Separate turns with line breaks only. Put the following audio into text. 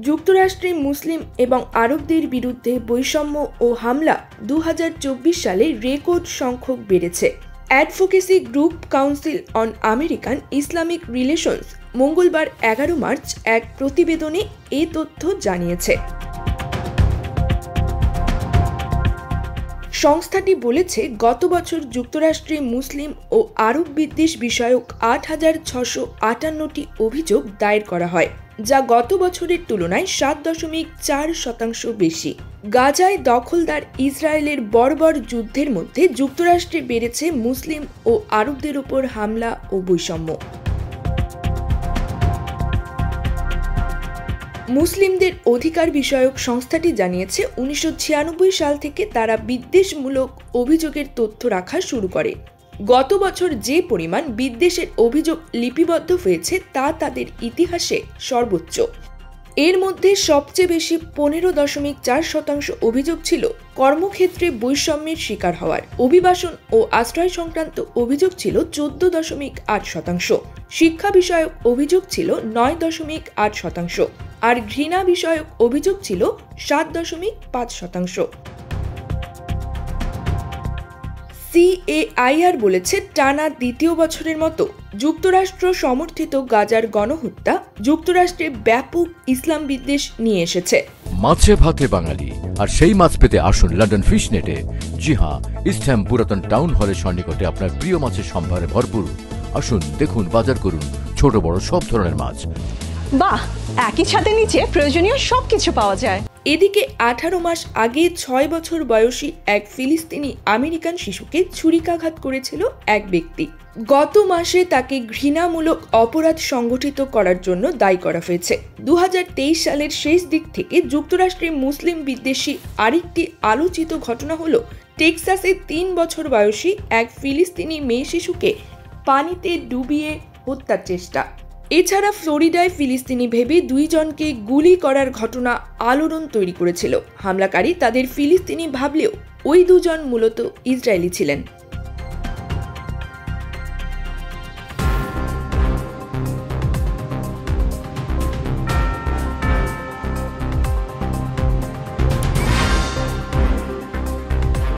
যুক্তরাষ্ট্রে মুসলিম এবং আরবদের বিরুদ্ধে বৈষম্য ও হামলা 2024 সালে রেকর্ড সংখ্যক বেড়েছে। Advocacy group council on American Islamic relations মঙ্গলবার 11 মার্চ এক প্রতিবেদনে এই তথ্য জানিয়েছে। সংস্থাটি বলেছে, গত বছর যুক্তরাষ্ট্রে মুসলিম ও আরব বিদ্বেষ বিষয়ক 8,658টি অভিযোগ দায়ের করা হয়, যা গত বছরের তুলনায় 7.4% বেশি। গাজায় দখলদার ইসরায়েলের বর্বর যুদ্ধের মধ্যে যুক্তরাষ্ট্রে বেড়েছে মুসলিম ও আরবদের উপর হামলা ও বৈষম্য। মুসলিমদের অধিকার বিষয়ক সংস্থাটি জানিয়েছে, 1996 সাল থেকে তারা বিদ্বেষমূলক অভিযোগের তথ্য রাখা শুরু করে। গত বছর যে পরিমাণ বিদ্বেষের অভিযোগ লিপিবদ্ধ হয়েছে তা তাদের ইতিহাসে সর্বোচ্চ। এর মধ্যে সবচেয়ে বেশি 15.4% অভিযোগ ছিল কর্মক্ষেত্রে বৈষম্যের শিকার হওয়ার। অভিবাসন ও আশ্রয় সংক্রান্ত অভিযোগ ছিল 14.8%, শিক্ষা বিষয়ক অভিযোগ ছিল 9.8%, আর ঘৃণা বিষয়ক অভিযোগ ছিল 7.5%। CAIR বলেছে, টানা দ্বিতীয় বছরের মতো যুক্তরাষ্ট্র সমর্থিত গাজার গণহত্যা যুক্তরাষ্ট্রে ব্যাপক ইসলাম বিদ্বেষ নিয়ে এসেছে।
মাছে ভাতে বাঙালি, আর সেই মাছ পেতে আসুন লন্ডন ফিশ নেটে। জি হ্যাঁ, ইস্টহ্যাম পুরাতন টাউন হলের সন্নিকটে আপনার প্রিয় মাছের সম্ভারে ভরপুর। আসুন, দেখুন, বাজার করুন ছোট বড় সব ধরনের মাছ।
বাহ, একই ছাদের নিচে প্রয়োজনীয় সবকিছু পাওয়া যায়।
এদিকে 18 মাস আগে 6 বছর বয়সী এক ফিলিস্তিনি আমেরিকান শিশুকে ছুরিকাঘাত করেছিল এক ব্যক্তি। গত মাসে তাকে ঘৃণামূলক অপরাধ সংগঠিত করার জন্য দায়ী করা হয়েছে। 2023 সালের শেষ দিক থেকে যুক্তরাষ্ট্রে মুসলিম বিদ্বেষী আরেকটি আলোচিত ঘটনা হলো টেক্সাসে 3 বছর বয়সী এক ফিলিস্তিনি মেয়ে শিশুকে পানিতে ডুবিয়ে হত্যার চেষ্টা। এছাড়া ফ্লোরিডায় ফিলিস্তিনি ভেবে 2 জনকে গুলি করার ঘটনা আলোড়ন তৈরি করেছিল। হামলাকারী তাদের ফিলিস্তিনি ভাবলেও ওই 2 জন মূলত ইসরায়েলি ছিলেন।